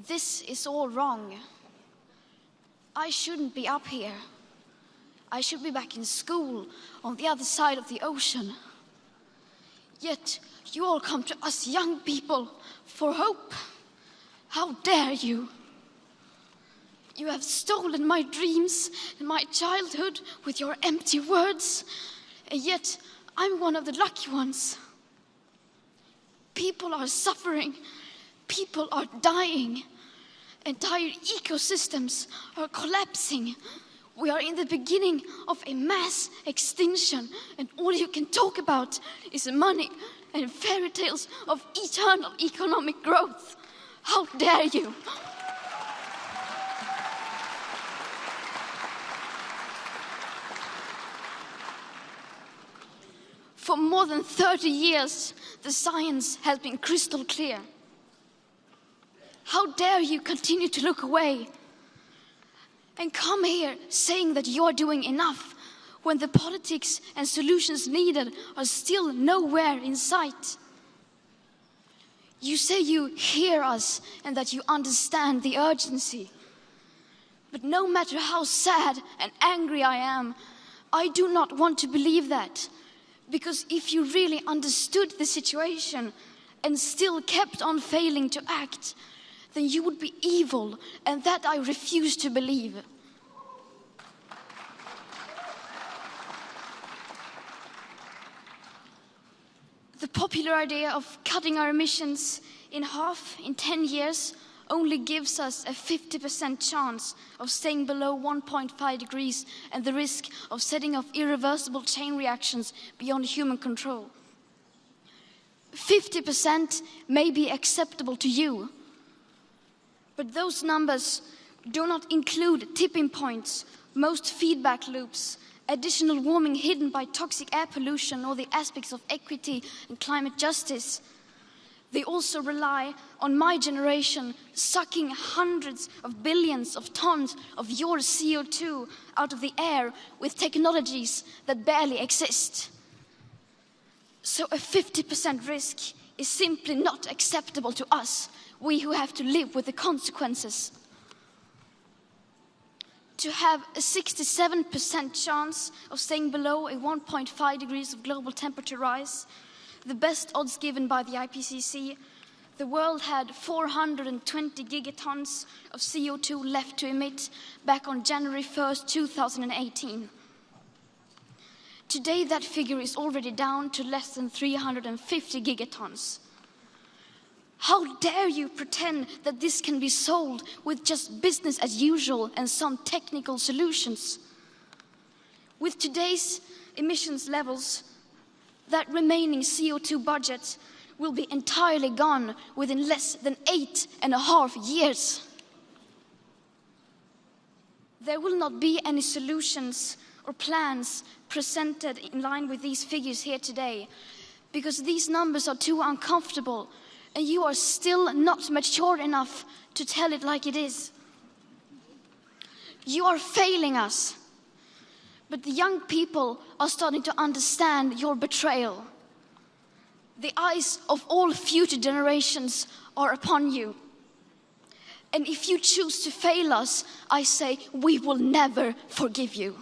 This is all wrong. I shouldn't be up here. I should be back in school on the other side of the ocean. Yet you all come to us young people for hope. How dare you? You have stolen my dreams and my childhood with your empty words, and yet I'm one of the lucky ones. People are suffering, people are dying, entire ecosystems are collapsing. We are in the beginning of a mass extinction, and all you can talk about is money and fairy tales of eternal economic growth. How dare you? For more than 30 years, the science has been crystal clear. How dare you continue to look away and come here saying that you're doing enough when the politics and solutions needed are still nowhere in sight? You say you hear us and that you understand the urgency. But no matter how sad and angry I am, I do not want to believe that. Because if you really understood the situation and still kept on failing to act, then you would be evil, and that I refuse to believe. The popular idea of cutting our emissions in half in 10 years only gives us a 50% chance of staying below 1.5 degrees and the risk of setting off irreversible chain reactions beyond human control. 50% may be acceptable to you, but those numbers do not include tipping points, most feedback loops, additional warming hidden by toxic air pollution, or the aspects of equity and climate justice. They also rely on my generation sucking hundreds of billions of tons of your CO2 out of the air with technologies that barely exist. So a 50% risk is simply not acceptable to us, we who have to live with the consequences. To have a 67% chance of staying below a 1.5 degrees of global temperature rise, the best odds given by the IPCC, the world had 420 gigatons of CO2 left to emit back on January 1st, 2018. Today, that figure is already down to less than 350 gigatons. How dare you pretend that this can be solved with just business as usual and some technical solutions? With today's emissions levels, that remaining CO2 budget will be entirely gone within less than 8.5 years. There will not be any solutions or plans presented in line with these figures here today, because these numbers are too uncomfortable and you are still not mature enough to tell it like it is. You are failing us. But the young people are starting to understand your betrayal. The eyes of all future generations are upon you. And if you choose to fail us, I say we will never forgive you.